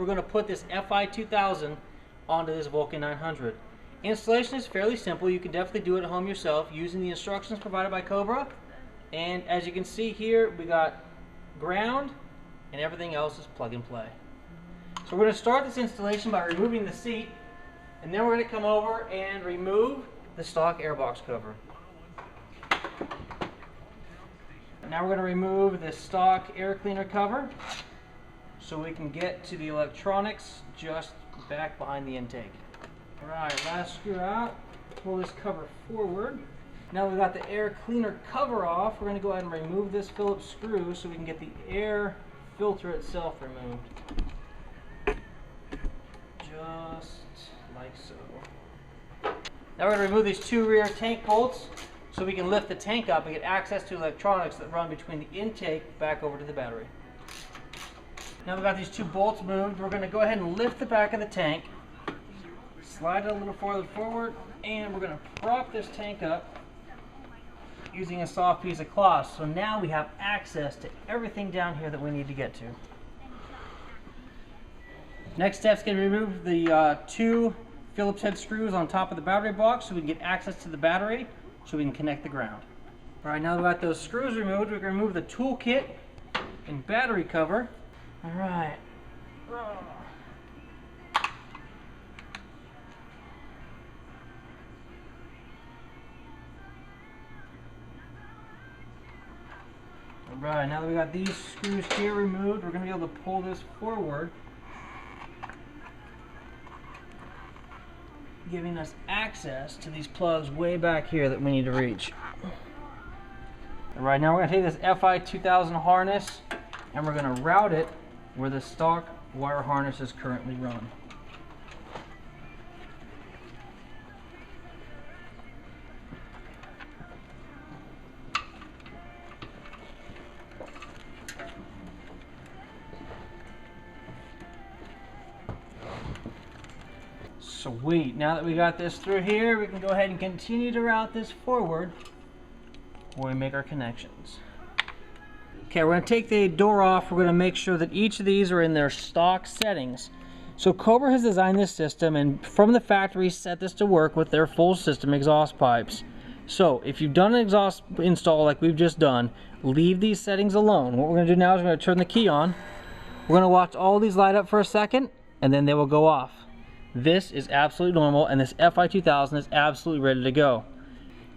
we're going to put this FI2000 onto this Vulcan 900. Installation is fairly simple. You can definitely do it at home yourself using the instructions provided by Cobra. And as you can see here, we got ground and everything else is plug and play. So we're going to start this installation by removing the seat, and then we're going to come over and remove the stock airbox cover. Now we're going to remove the stock air cleaner cover so we can get to the electronics just back behind the intake. Alright, last screw out, pull this cover forward. Now we've got the air cleaner cover off, we're going to go ahead and remove this Phillips screw so we can get the air filter itself removed. Just like so. Now we're going to remove these two rear tank bolts so we can lift the tank up and get access to electronics that run between the intake back over to the battery. Now we've got these two bolts moved, we're going to go ahead and lift the back of the tank, slide it a little farther forward, and we're going to prop this tank up using a soft piece of cloth. So now we have access to everything down here that we need to get to. Next step is going to remove the two Phillips head screws on top of the battery box so we can get access to the battery so we can connect the ground. Alright, now that we've got those screws removed, we can remove the toolkit and battery cover. Alright. Alright, now that we got these screws here removed, we're going to be able to pull this forward, giving us access to these plugs way back here that we need to reach. Alright, now we're going to take this FI2000 harness and we're going to route it where the stock wire harness is currently run. Sweet, now that we got this through here, we can go ahead and continue to route this forward where we make our connections. Okay, we're going to take the door off. We're going to make sure that each of these are in their stock settings. So Cobra has designed this system and from the factory set this to work with their full system exhaust pipes. So if you've done an exhaust install like we've just done, leave these settings alone. What we're going to do now is we're going to turn the key on. We're going to watch all these light up for a second and then they will go off. This is absolutely normal and this FI2000 is absolutely ready to go.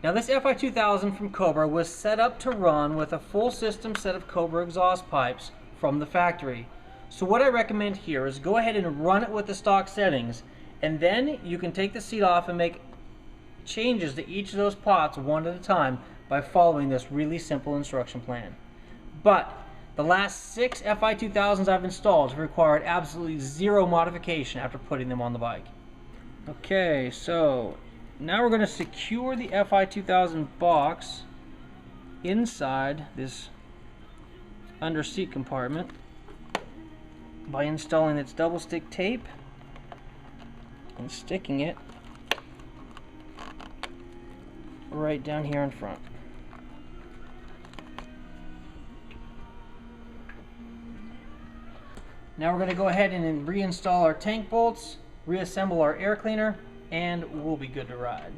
Now this FI2000 from Cobra was set up to run with a full system set of Cobra exhaust pipes from the factory. So what I recommend here is go ahead and run it with the stock settings, and then you can take the seat off and make changes to each of those pots one at a time by following this really simple instruction plan. But the last 6 FI2000s I've installed have required absolutely zero modification after putting them on the bike. Okay, so now we're going to secure the FI2000 box inside this under seat compartment by installing its double stick tape and sticking it right down here in front. Now we're going to go ahead and reinstall our tank bolts, reassemble our air cleaner, and we'll be good to ride.